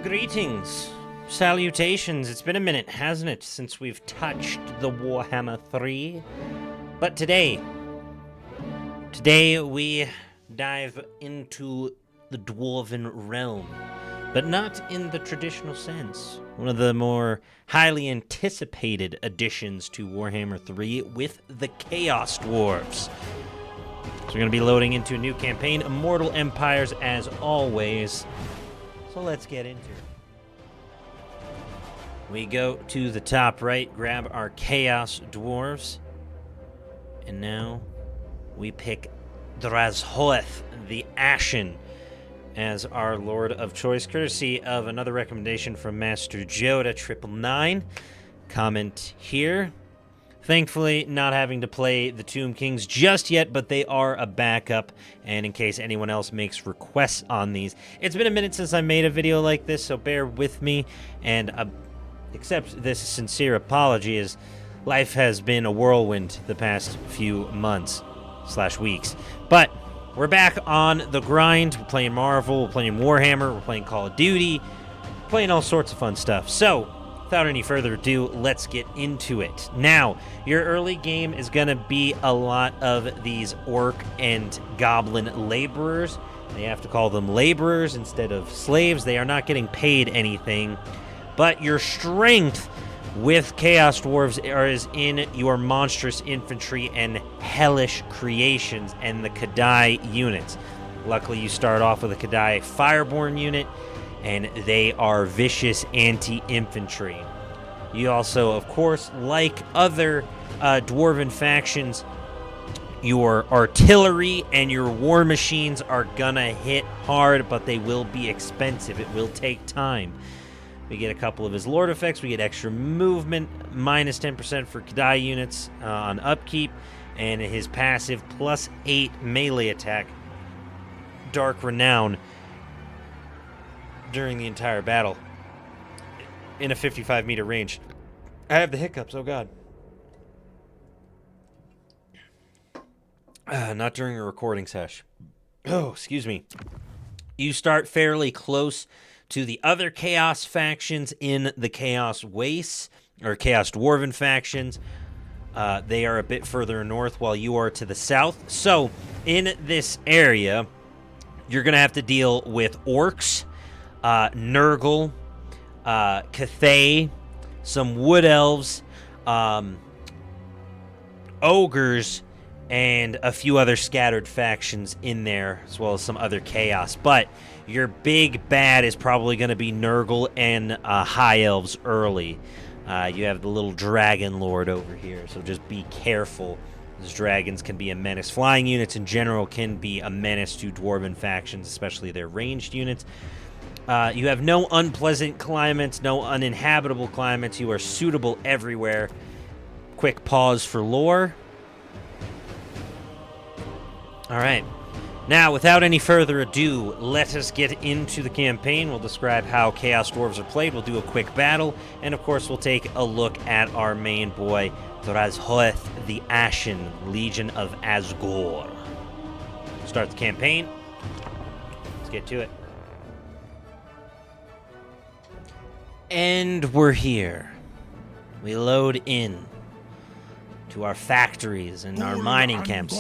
Greetings, salutations. It's been a minute, hasn't it, since we've touched the Warhammer 3? But today we dive into the Dwarven realm, but not in the traditional sense. One of the more highly anticipated additions to Warhammer 3 with the Chaos Dwarves. So we're going to be loading into a new campaign, Immortal Empires as always. So let's get into it. We go to the top right, grab our Chaos Dwarves, and now we pick Drazhoath the Ashen as our Lord of Choice, courtesy of another recommendation from Master Joda 999. Comment here. Thankfully, not having to play the Tomb Kings just yet, but they are a backup, and in case anyone else makes requests on these. It's been a minute since I made a video like this, so bear with me, and accept this sincere apology, as life has been a whirlwind the past few months / weeks. But we're back on the grind. We're playing Marvel, we're playing Warhammer, we're playing Call of Duty, playing all sorts of fun stuff. So, without any further ado, let's get into it. Now, your early game is going to be a lot of these orc and goblin laborers. They have to call them laborers instead of slaves. They are not getting paid anything. But your strength with Chaos Dwarves is in your monstrous infantry and hellish creations and the Kadai units. Luckily, you start off with a Kadai Fireborn unit, and they are vicious anti-infantry. You also, of course, like other Dwarven factions, your artillery and your war machines are gonna hit hard, but they will be expensive. It will take time. We get a couple of his Lord effects. We get extra movement, minus 10% for Kadai units on upkeep, and his passive +8 melee attack, Dark Renown, during the entire battle in a 55-meter range. I have the hiccups, oh god. Not during a recording sesh. Oh, excuse me. You start fairly close to the other Chaos factions in the Chaos Wastes, or Chaos Dwarven factions. They are a bit further north while you are to the south. So, in this area, you're going to have to deal with orcs, Nurgle, Cathay, some wood elves, ogres, and a few other scattered factions in there, as well as some other chaos. But your big bad is probably going to be Nurgle and High Elves early. You have the little Dragon Lord over here, so just be careful. Those dragons can be a menace. Flying units in general can be a menace to Dwarven factions, especially their ranged units. You have no unpleasant climates, no uninhabitable climates. You are suitable everywhere. Quick pause for lore. All right. Now, without any further ado, let us get into the campaign. We'll describe how Chaos Dwarves are played. We'll do a quick battle. And, of course, we'll take a look at our main boy, Drazhoath the Ashen, Legion of Asgore. Start the campaign. Let's get to it. And we're here. We load in to our factories and our mining camps.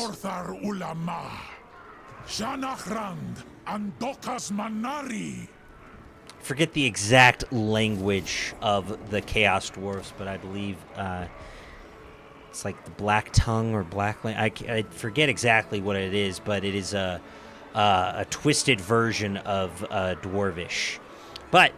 Forget the exact language of the Chaos Dwarfs, but I believe it's like the Black Tongue or Black... I forget exactly what it is, but it is a twisted version of Dwarvish. But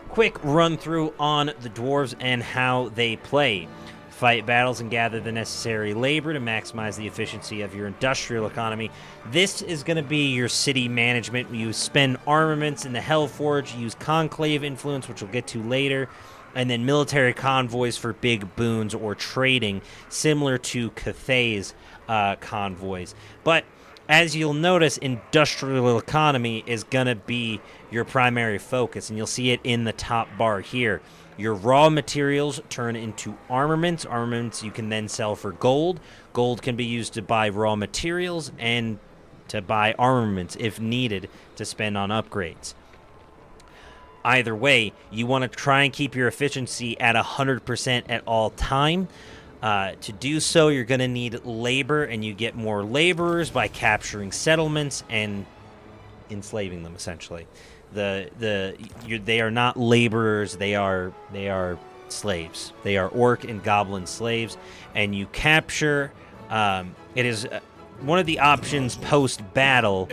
quick run through on the dwarves and how they play. Fight battles and gather the necessary labor to maximize the efficiency of your industrial economy. This is going to be your city management. You spend armaments in the Hellforge, use conclave influence, which we'll get to later, and then military convoys for big boons or trading, similar to Cathay's convoys. But as you'll notice, industrial economy is going to be your primary focus, and you'll see it in the top bar here. Your raw materials turn into armaments. Armaments you can then sell for gold. Gold can be used to buy raw materials and to buy armaments if needed to spend on upgrades. Either way, you want to try and keep your efficiency at 100% at all time. To do so, you're going to need labor, and you get more laborers by capturing settlements and enslaving them. Essentially, they are not laborers; they are slaves. They are orc and goblin slaves, and you capture. It is one of the options post battle.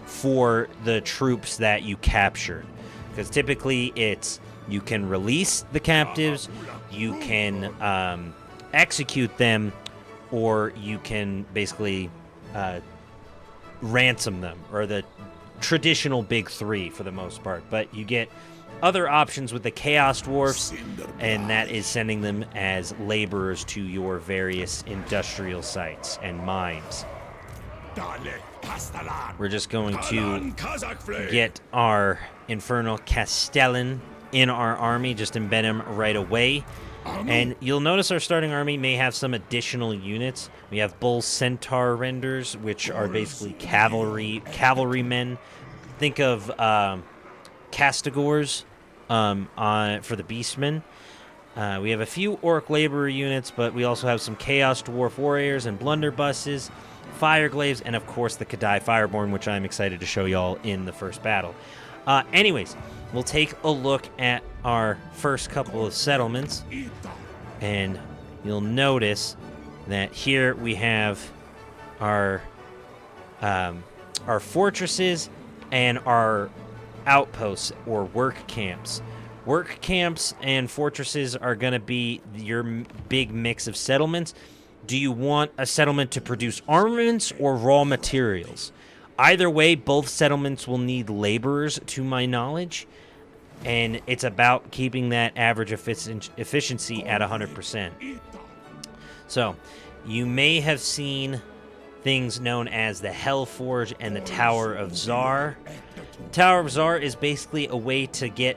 For the troops that you captured, because typically it's you can release the captives, you can execute them, or you can basically ransom them, or the traditional big three for the most part. But you get other options with the Chaos Dwarfs, and that is sending them as laborers to your various industrial sites and mines. We're just going to get our Infernal Castellan in our army, just embed him right away. And you'll notice our starting army may have some additional units. We have Bull Centaur Renders, which are basically cavalrymen. Think of Castigors for the Beastmen. We have a few Orc Laborer units, but we also have some Chaos Dwarf Warriors and Blunderbusses, Fireglaves, and of course the Kadai Fireborn, which I'm excited to show y'all in the first battle. Anyways, we'll take a look at our first couple of settlements, and you'll notice that here we have our fortresses and our outposts or work camps. Work camps and fortresses are going to be your big mix of settlements. Do you want a settlement to produce armaments or raw materials? Either way, both settlements will need laborers, to my knowledge, and it's about keeping that average efficiency at 100%. So, you may have seen things known as the Hellforge and the Tower of Zar. Tower of Zar is basically a way to get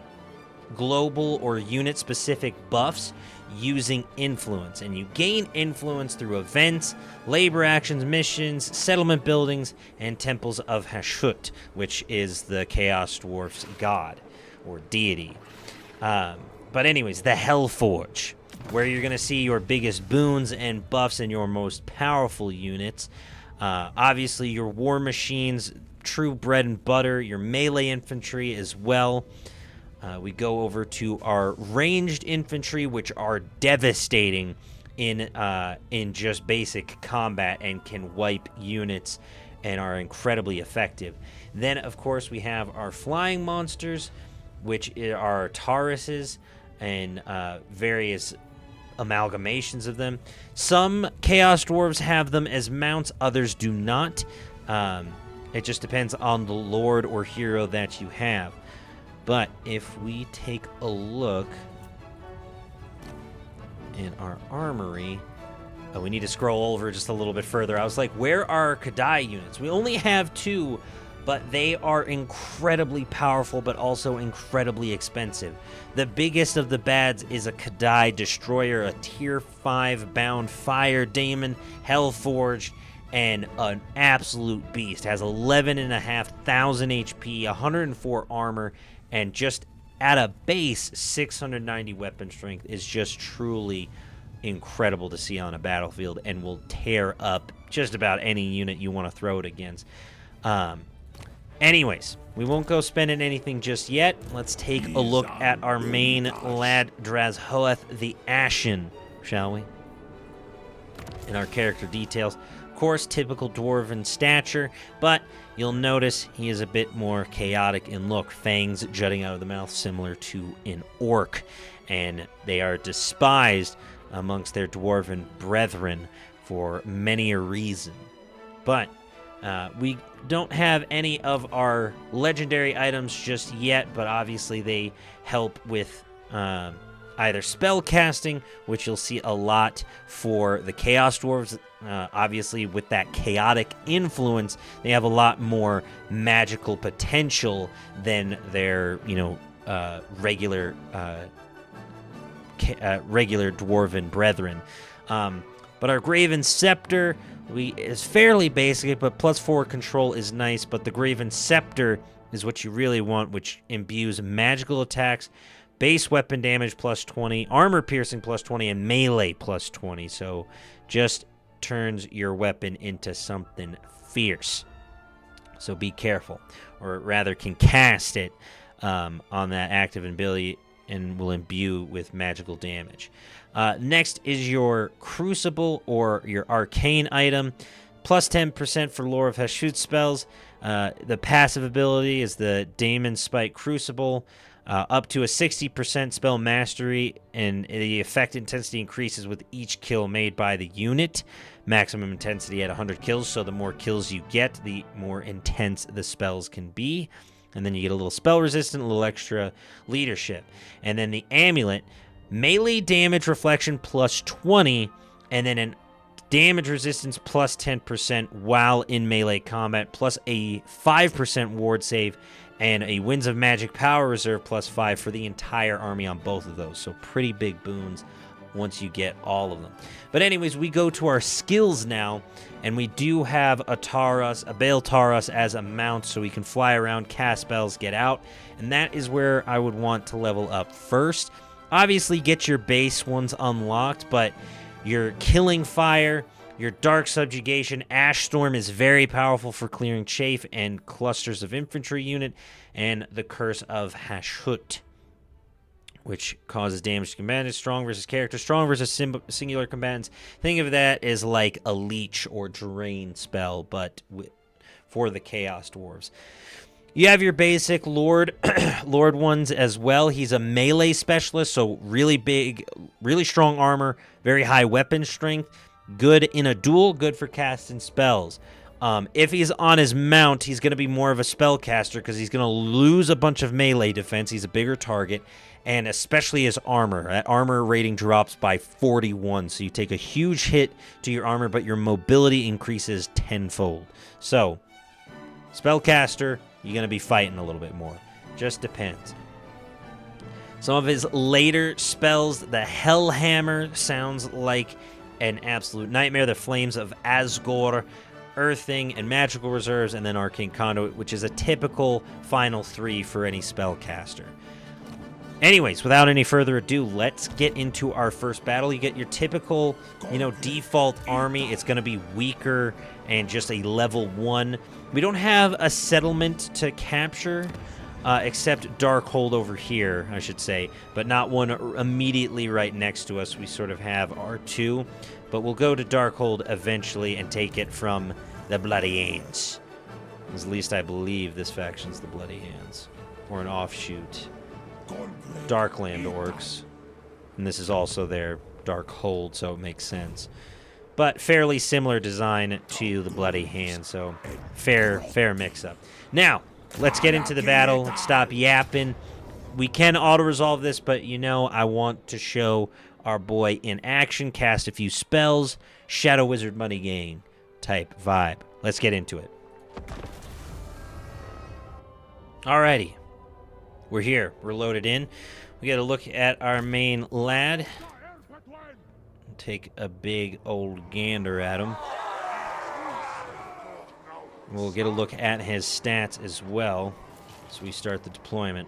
global or unit-specific buffs using influence, and you gain influence through events, labor actions, missions, settlement buildings, and temples of Hashut, which is the Chaos Dwarf's god or deity. But anyways, the Hellforge, where you're going to see your biggest boons and buffs and your most powerful units. Obviously, your war machines, true bread and butter, your melee infantry as well. We go over to our ranged infantry, which are devastating in just basic combat and can wipe units and are incredibly effective. Then, of course, we have our flying monsters, which are Tauruses and various amalgamations of them. Some Chaos Dwarves have them as mounts, others do not. It just depends on the lord or hero that you have. But if we take a look in our armory, we need to scroll over just a little bit further. I was like, where are Kadai units? We only have 2, but they are incredibly powerful, but also incredibly expensive. The biggest of the bads is a Kadai Destroyer, a Tier 5 bound Fire Daemon, Hellforged, and an absolute beast. Has 11,500 HP, 104 armor, and just at a base 690 weapon strength is just truly incredible to see on a battlefield, and will tear up just about any unit you want to throw it against. Anyways, we won't go spending anything just yet. Let's take a look at our main lad, Drazhoath the Ashen, shall we? In our character details. Of course, typical dwarven stature, but you'll notice he is a bit more chaotic in look. Fangs jutting out of the mouth, similar to an orc, and they are despised amongst their dwarven brethren for many a reason. But we don't have any of our legendary items just yet, but obviously they help with either spell casting, which you'll see a lot for the Chaos Dwarves. Obviously, with that chaotic influence, they have a lot more magical potential than their, regular dwarven brethren. But our Graven Scepter is fairly basic, but +4 control is nice. But the Graven Scepter is what you really want, which imbues magical attacks, base weapon damage plus 20, armor piercing plus 20, and melee plus 20. So just turns your weapon into something fierce. So be careful, or rather can cast it on that active ability and will imbue with magical damage. Next is your Crucible or your Arcane item. Plus 10% for Lore of Hashut spells. The passive ability is the Daemon Spike Crucible. Up to a 60% spell mastery, and the effect intensity increases with each kill made by the unit. Maximum intensity at 100 kills, so the more kills you get, the more intense the spells can be. And then you get a little spell resistant, a little extra leadership. And then the amulet, melee damage reflection plus 20, and then an damage resistance plus 10% while in melee combat, plus a 5% ward save, and a Winds of Magic power reserve plus 5 for the entire army on both of those. So pretty big boons once you get all of them. But anyways, we go to our skills now, and we do have a Baal Taurus as a mount, so we can fly around, cast spells, get out, and that is where I would want to level up first. Obviously, get your base ones unlocked, but your Killing Fire, your Dark Subjugation, Ash Storm is very powerful for clearing chaff and clusters of infantry unit, and the Curse of Hashut, which causes damage to combatants, strong versus character, strong versus singular combatants. Think of that as like a leech or drain spell, but for the Chaos Dwarves. You have your basic Lord ones as well. He's a melee specialist, so really big, really strong armor, very high weapon strength, good in a duel, good for casting spells. If he's on his mount, he's going to be more of a spellcaster because he's going to lose a bunch of melee defense. He's a bigger target, and especially his armor. That armor rating drops by 41, so you take a huge hit to your armor, but your mobility increases tenfold. So, spellcaster, you're going to be fighting a little bit more. Just depends. Some of his later spells, the Hellhammer sounds like an absolute nightmare. The Flames of Asgore, Earthing, and Magical Reserves, and then Arcane Conduit, which is a typical final 3 for any spellcaster. Anyways, without any further ado, let's get into our first battle. You get your typical, default army. It's going to be weaker and just a level 1. We don't have a settlement to capture, except Darkhold over here, I should say, but not one immediately right next to us. We sort of have R2, but we'll go to Darkhold eventually and take it from the Bloody Hands. At least I believe this faction's the Bloody Hands, or an offshoot. Darkland Orcs, and this is also their Darkhold, so it makes sense. But fairly similar design to the Bloody Hand, so fair mix-up. Now, let's get into the battle. Let's stop yapping. We can auto-resolve this, but I want to show our boy in action, cast a few spells, Shadow Wizard Money Gang type vibe. Let's get into it. Alrighty. We're here. We're loaded in. We got to look at our main lad. Take a big old gander at him. We'll get a look at his stats as well as we start the deployment.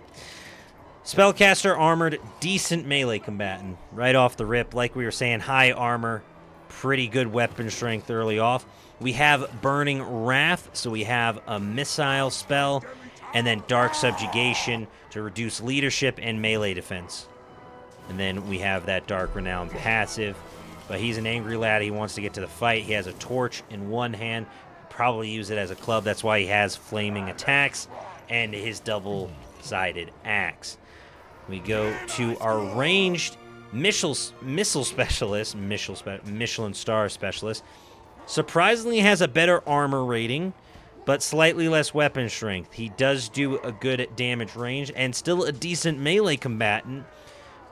Spellcaster, armored, decent melee combatant. Right off the rip, like we were saying, high armor, pretty good weapon strength early off. We have Burning Wrath, so we have a missile spell, and then Dark Subjugation to reduce leadership and melee defense. And then we have that Dark Renown passive. But he's an angry lad. He wants to get to the fight. He has a torch in one hand. Probably use it as a club. That's why he has flaming attacks and his double-sided axe. We go to our ranged missile specialist, Michelin Star specialist. Surprisingly has a better armor rating, but slightly less weapon strength. He does do a good damage range and still a decent melee combatant,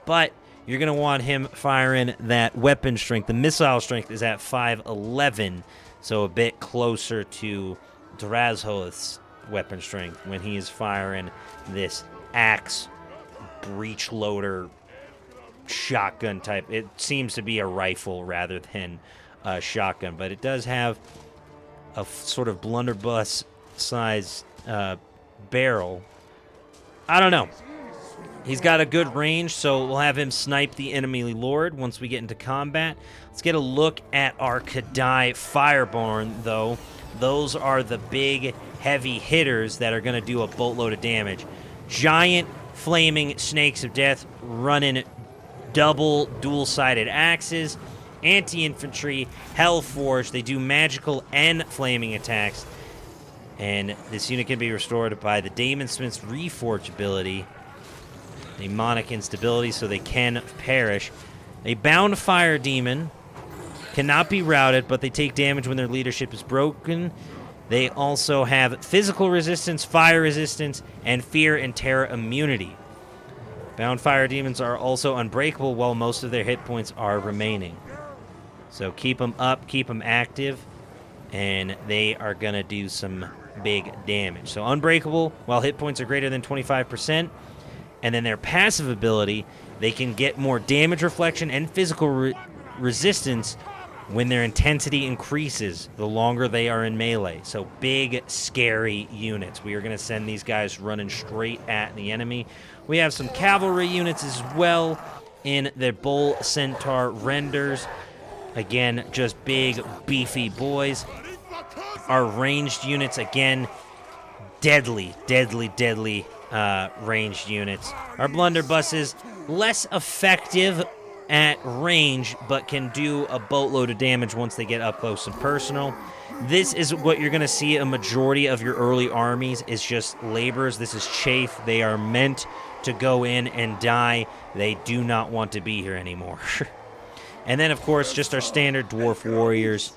but you're going to want him firing that weapon strength. The missile strength is at 511, so a bit closer to Drazhoath's weapon strength when he is firing this axe breech loader shotgun type. It seems to be a rifle rather than a shotgun, but it does have a sort of blunderbuss size barrel. I don't know. He's got a good range, so we'll have him snipe the enemy lord once we get into combat. Let's get a look at our Kadai Fireborn, though. Those are the big, heavy hitters that are going to do a boatload of damage. Giant flaming snakes of death running double dual-sided axes. Anti-infantry, Hellforge. They do magical and flaming attacks. And this unit can be restored by the Damon Smith's Reforge ability. Demonic instability, so they can perish. A bound fire demon cannot be routed, but they take damage when their leadership is broken. They also have physical resistance, fire resistance, and fear and terror immunity. Bound fire demons are also unbreakable while most of their hit points are remaining. So keep them up, keep them active, and they are going to do some big damage. So unbreakable while hit points are greater than 25%. And then their passive ability, they can get more damage reflection and physical resistance when their intensity increases the longer they are in melee. So big, scary units. We are going to send these guys running straight at the enemy. We have some cavalry units as well in the Bull Centaur renders. Again, just big, beefy boys. Our ranged units, again, deadly, deadly, deadly ranged units. Our blunderbusses, less effective at range, but can do a boatload of damage once they get up close and personal. This is what you're going to see a majority of your early armies is just laborers. This is chaff. They are meant to go in and die. They do not want to be here anymore. And then, of course, just our standard dwarf warriors.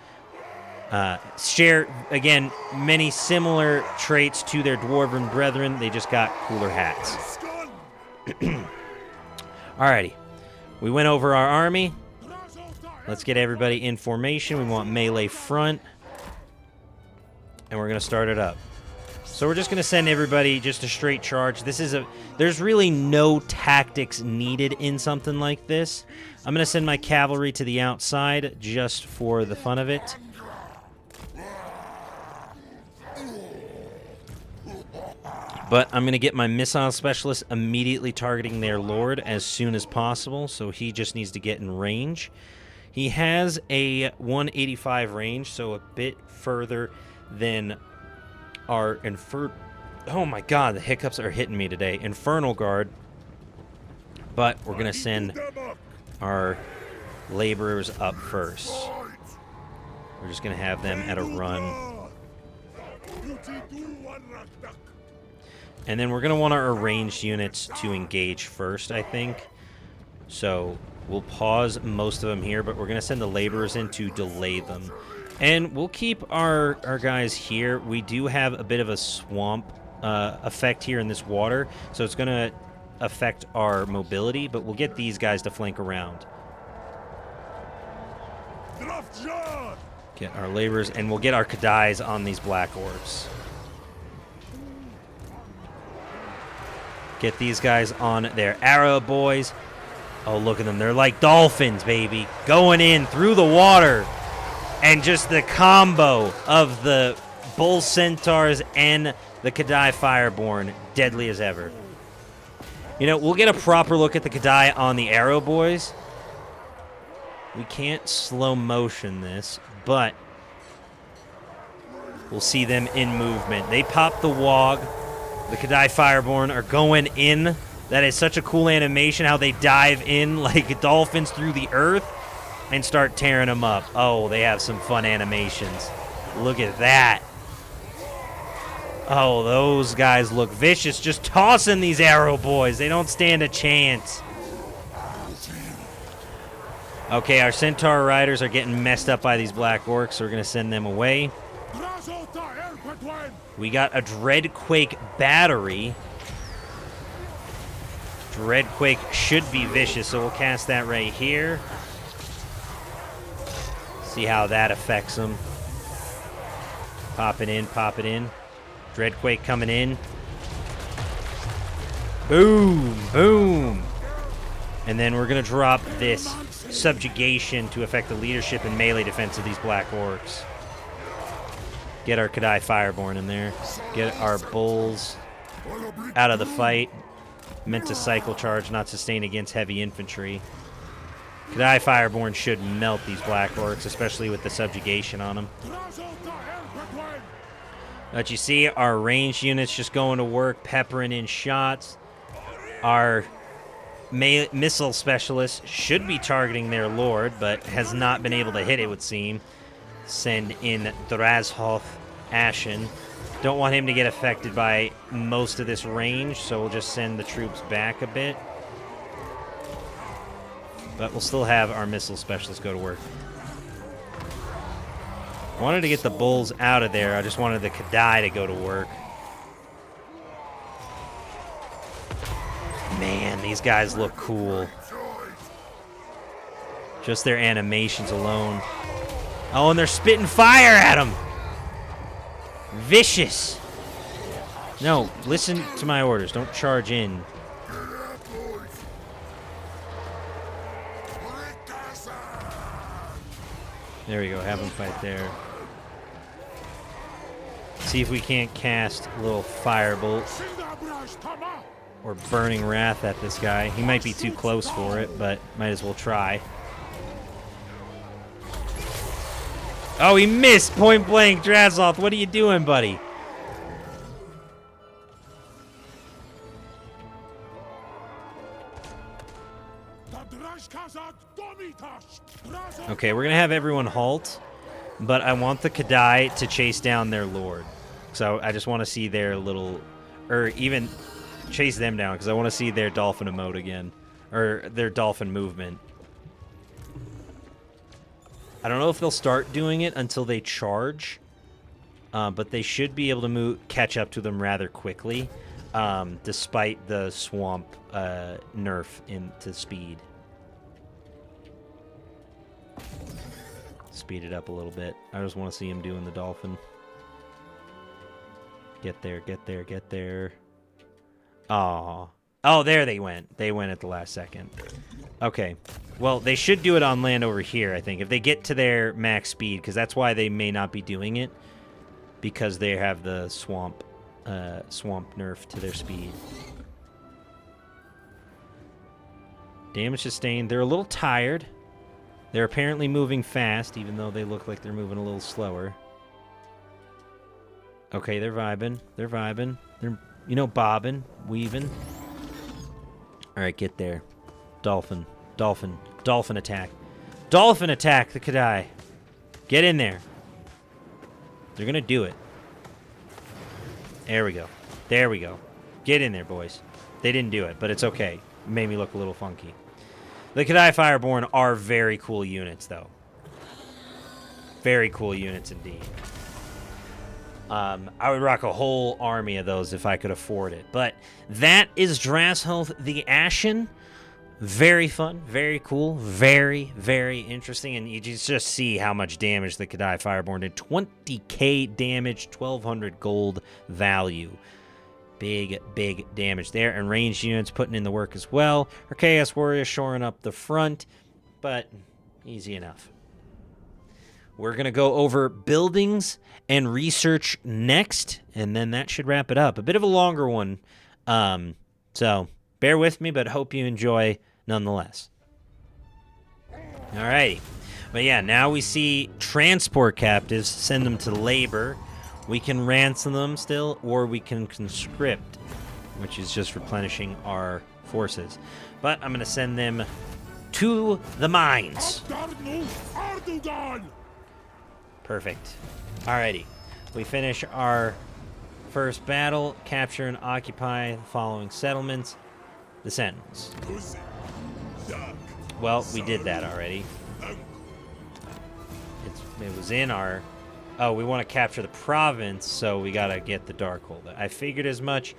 Share, again, many similar traits to their dwarven brethren. They just got cooler hats. Alrighty. We went over our army. Let's get everybody in formation. We want melee front. And we're going to start it up. So we're just going to send everybody just a straight charge. There's really no tactics needed in something like this. I'm going to send my cavalry to the outside just for the fun of it. But I'm going to get my missile specialist immediately targeting their lord as soon as possible, so he just needs to get in range. He has a 185 range, so a bit further than our oh my god, the hiccups are hitting me today. Infernal Guard. But we're going to send our laborers up first. We're just going to have them at a run. And then we're going to want our ranged units to engage first, I think. So we'll pause most of them here, but we're going to send the laborers in to delay them. And we'll keep our guys here. We do have a bit of a swamp effect here in this water, so it's going to affect our mobility, but we'll get these guys to flank around. Get our laborers, and we'll get our Kadais on these black orbs. Get these guys on their arrow boys. Oh, look at them. They're like dolphins, baby. Going in through the water. And just the combo of the Bull Centaurs and the Kadai Fireborn, deadly as ever. You know, we'll get a proper look at the Kadai on the arrow boys. We can't slow motion this, but we'll see them in movement. They pop the wog. The Kadai Fireborn are going in. That is such a cool animation, how they dive in like dolphins through the earth and start tearing them up. Oh, they have some fun animations. Look at that. Oh, those guys look vicious. Just tossing these arrow boys. They don't stand a chance. Okay, our Centaur riders are getting messed up by these black orcs, so we're going to send them away. We got a Dreadquake battery. Dreadquake should be vicious, so we'll cast that right here. See how that affects them. Pop it in, pop it in. Dreadquake coming in. Boom, boom. And then we're going to drop this subjugation to affect the leadership and melee defense of these black orcs. Get our Kadai Fireborn in there. Get our bulls out of the fight. Meant to cycle charge, not sustain against heavy infantry. Kadai Fireborn should melt these Black Orcs, especially with the subjugation on them. But you see our ranged units just going to work, peppering in shots. Our missile specialist should be targeting their lord, but has not been able to hit, it would seem. Send in Drazhoath the Ashen. Don't want him to get affected by most of this range, so we'll just send the troops back a bit. But we'll still have our missile specialist go to work. I wanted to get the bulls out of there. I just wanted the Kadai to go to work. Man, these guys look cool. Just their animations alone. Oh, and they're spitting fire at them. Vicious. No, listen to my orders. Don't charge in. There we go. Have them fight there. See if we can't cast a little firebolt or burning wrath at this guy. He might be too close for it, but might as well try. Oh, he missed point blank. Drazhoath, what are you doing, buddy? Okay, we're going to have everyone halt, but I want the Kadai to chase down their lord. So I just want to see their little, or even chase them down, because I want to see their dolphin emote again, or their dolphin movement. I don't know if they'll start doing it until they charge, but they should be able to catch up to them rather quickly, despite the swamp nerf into speed. Speed it up a little bit. I just want to see him doing the dolphin. Get there, get there, get there. Aww. Oh, there they went. They went at the last second. Okay. Well, they should do it on land over here, I think. If they get to their max speed, because that's why they may not be doing it. Because they have the swamp nerf to their speed. Damage sustained. They're a little tired. They're apparently moving fast, even though they look like they're moving a little slower. Okay, they're vibing. They're vibing. They're, you know, bobbing, weaving. All right, get there. Dolphin. Dolphin. Dolphin attack. Dolphin attack, the Kadai. Get in there. They're going to do it. There we go. There we go. Get in there, boys. They didn't do it, but it's okay. It made me look a little funky. The Kadai Fireborn are very cool units, though. Very cool units indeed. I would rock a whole army of those if I could afford it. But that is Drazhoath the Ashen. Very fun, very cool, very, very interesting. And you just see how much damage the Kadai Fireborn did. 20k damage, 1,200 gold value. Big, big damage there. And ranged units putting in the work as well. Our Chaos Warriors shoring up the front, but easy enough. We're going to go over buildings and research next, and then that should wrap it up. A bit of a longer one, so bear with me, but hope you enjoy nonetheless. Alrighty. But yeah, now we see transport captives, send them to labor. We can ransom them still, or we can conscript, which is just replenishing our forces. But I'm going to send them to the mines. Perfect. Alrighty. We finish our first battle, capture and occupy the following settlements. The Sentinels. Well, we did that already. It was in our... Oh, we want to capture the province, so we got to get the Darkhold. I figured as much.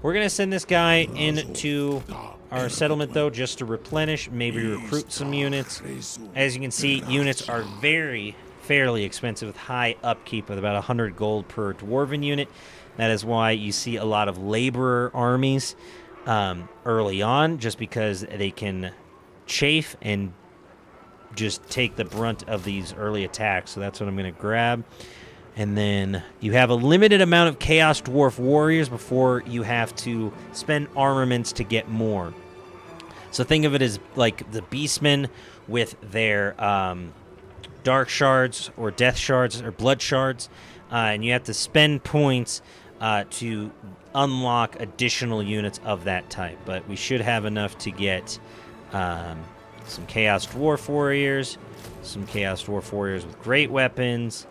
We're going to send this guy into our settlement, though, just to replenish, maybe recruit some units. As you can see, units are fairly expensive with high upkeep with about 100 gold per dwarven unit. That is why you see a lot of laborer armies early on, just because they can chafe and just take the brunt of these early attacks. So that's what I'm going to grab. And then you have a limited amount of Chaos Dwarf warriors before you have to spend armaments to get more. So think of it as like the beastmen with their dark shards or death shards or blood shards. And you have to spend points to unlock additional units of that type. But we should have enough to get some Chaos Dwarf warriors, some Chaos Dwarf warriors with great weapons.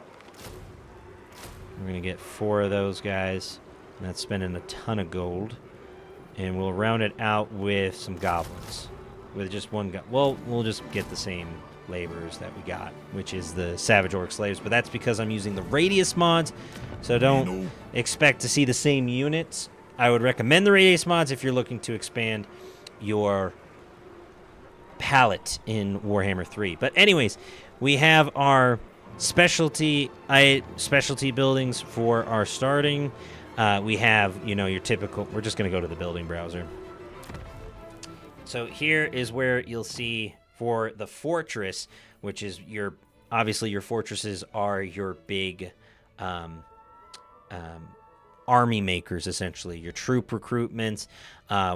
We're going to get 4 of those guys. And that's spending a ton of gold. And we'll round it out with some goblins. With just one well, we'll just get the same laborers that we got, which is the Savage Orc Slaves. But that's because I'm using the Radius mods, so don't expect to see the same units. I would recommend the Radius mods if you're looking to expand your palette in Warhammer 3. But anyways, we have our specialty buildings for our starting. We have, your typical... We're just going to go to the building browser. So here is where you'll see for the fortress, which is obviously your fortresses are your big army makers, essentially. Your troop recruitments,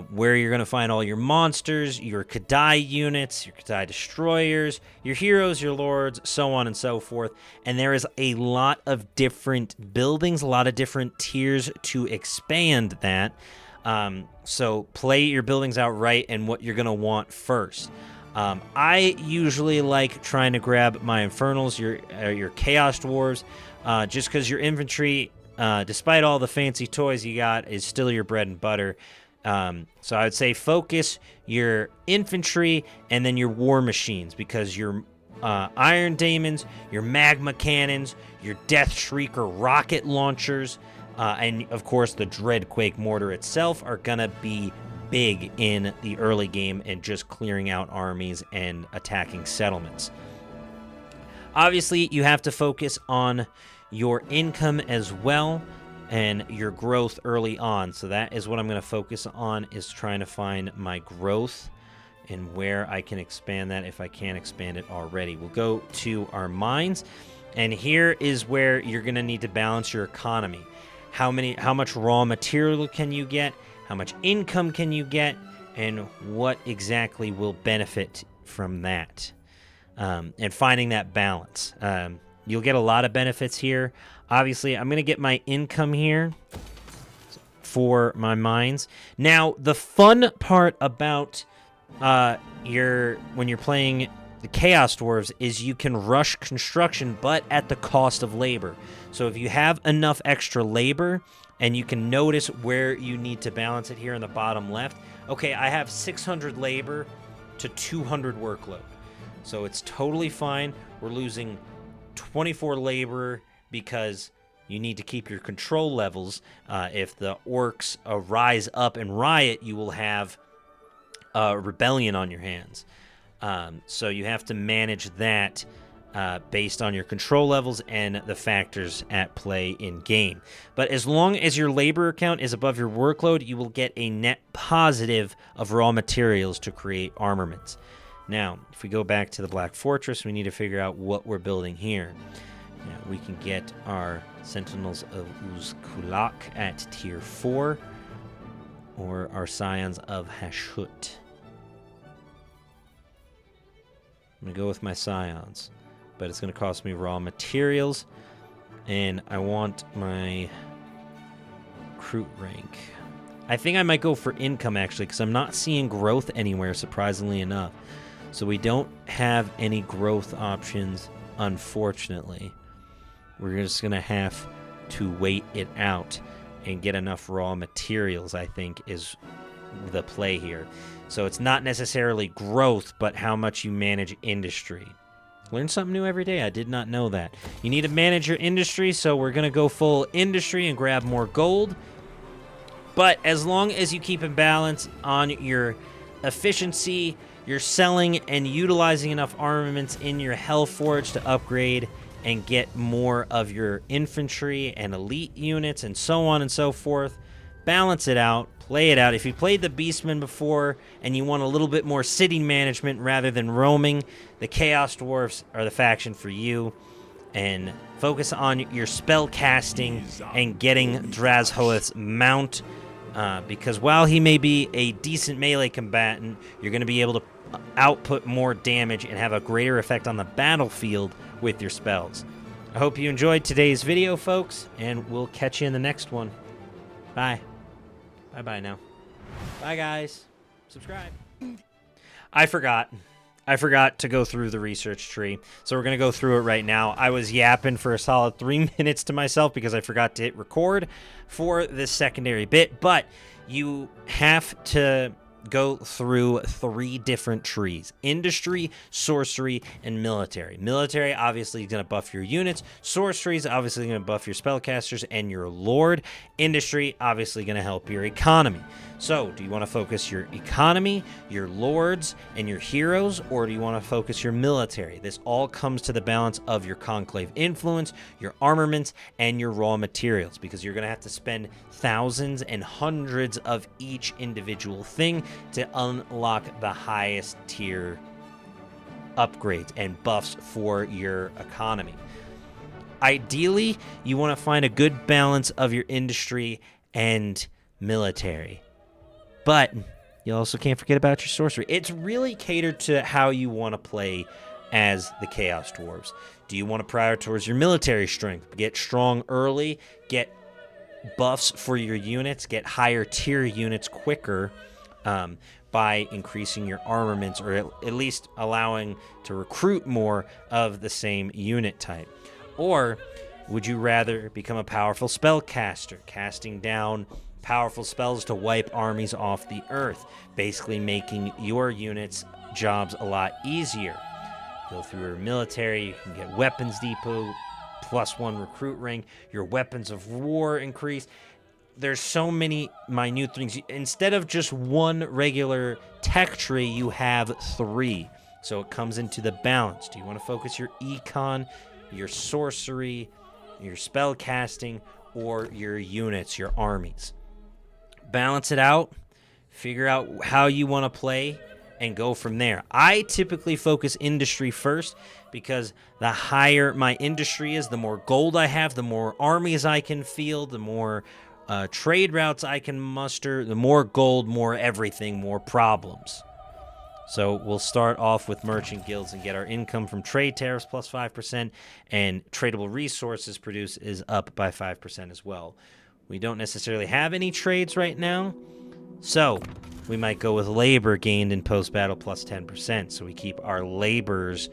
where you're going to find all your monsters, your Kadai units, your Kadai destroyers, your heroes, your lords, so on and so forth. And there is a lot of different buildings, a lot of different tiers to expand that. So play your buildings out right and what you're going to want first. I usually like trying to grab my Infernals, your Chaos Dwarves, just because your infantry, despite all the fancy toys you got, is still your bread and butter. So I would say focus your infantry and then your war machines, because your Iron Daemons, your Magma Cannons, your Death Shrieker rocket launchers, and of course the Dreadquake Mortar itself are going to be big in the early game and just clearing out armies and attacking settlements. Obviously, you have to focus on your income as well and your growth early on. So that is what I'm going to focus on, is trying to find my growth and where I can expand that if I can't expand it already. We'll go to our mines, and here is where you're going to need to balance your economy. How much raw material can you get? How much income can you get? And what exactly will benefit from that? And finding that balance. You'll get a lot of benefits here. Obviously, I'm going to get my income here for my mines. Now, the fun part about when you're playing the Chaos Dwarves is you can rush construction, but at the cost of labor. So if you have enough extra labor, and you can notice where you need to balance it here in the bottom left. Okay, I have 600 labor to 200 workload. So it's totally fine. We're losing 24 labor because you need to keep your control levels. If the orcs rise up and riot, you will have a rebellion on your hands. So you have to manage that based on your control levels and the factors at play in game. But as long as your labor count is above your workload, you will get a net positive of raw materials to create armaments. Now, if we go back to the Black Fortress, we need to figure out what we're building here. Now, we can get our Sentinels of Uz-Kulak at tier 4, or our Scions of Hashut. I'm going to go with my Scions, but it's going to cost me raw materials, and I want my recruit rank. I think I might go for income, actually, because I'm not seeing growth anywhere, surprisingly enough. So we don't have any growth options, unfortunately. We're just going to have to wait it out and get enough raw materials, I think, is the play here. So it's not necessarily growth, but how much you manage industry. Learn something new every day. I did not know that. You need to manage your industry, so we're going to go full industry and grab more gold. But as long as you keep in balance on your efficiency, you're selling and utilizing enough armaments in your Hellforge to upgrade and get more of your infantry and elite units and so on and so forth. Balance it out. Play it out. If you played the Beastmen before and you want a little bit more city management rather than roaming, the Chaos Dwarfs are the faction for you. and focus on your spell casting and getting Drazhoath's mount, because while he may be a decent melee combatant, you're going to be able to output more damage and have a greater effect on the battlefield with your spells. I hope you enjoyed today's video, folks, and we'll catch you in the next one. Bye. Bye-bye now. Bye, guys. Subscribe. I forgot to go through the research tree, so we're going to go through it right now. I was yapping for a solid 3 minutes to myself because I forgot to hit record for this secondary bit, but you have to go through 3 different trees: industry, sorcery, and military. Military obviously is going to buff your units. Sorcery is obviously going to buff your spellcasters and your lord. Industry obviously going to help your economy. So do you want to focus your economy, your lords, and your heroes, or do you want to focus your military? This all comes to the balance of your conclave influence, your armaments, and your raw materials, because you're going to have to spend thousands and hundreds of each individual thing to unlock the highest tier upgrades and buffs for your economy. Ideally, you want to find a good balance of your industry and military. But you also can't forget about your sorcery. It's really catered to how you want to play as the Chaos Dwarves. Do you want to prioritize your military strength? Get strong early, get buffs for your units, get higher tier units quicker by increasing your armaments, or at least allowing to recruit more of the same unit type? Or would you rather become a powerful spellcaster, casting down powerful spells to wipe armies off the earth, basically making your units' jobs a lot easier? Go through your military, you can get weapons depot, +1 recruit ring, your weapons of war increase. There's so many minute things. Instead of just 1 regular tech tree, you have 3. So it comes into the balance. Do you want to focus your econ, your sorcery, your spell casting, or your units, your armies? Balance it out, figure out how you want to play, and go from there. I typically focus industry first, because the higher my industry is, the more gold I have, the more armies I can field, the more trade routes I can muster, the more gold, more everything, more problems. So we'll start off with merchant guilds and get our income from trade tariffs +5%, and tradable resources produced is up by 5% as well. We don't necessarily have any trades right now, so we might go with labor gained in post-battle +10%. So we keep our laborers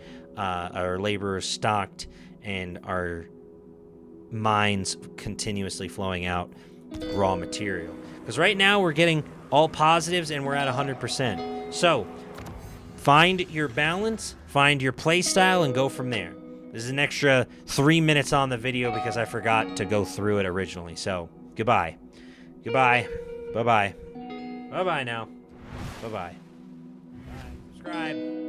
stocked and our mines continuously flowing out raw material. Because right now we're getting all positives and we're at 100%. So find your balance, find your play style, and go from there. This is an extra 3 minutes on the video because I forgot to go through it originally. So goodbye. Goodbye. Bye-bye. Bye-bye now. Bye-bye. Subscribe.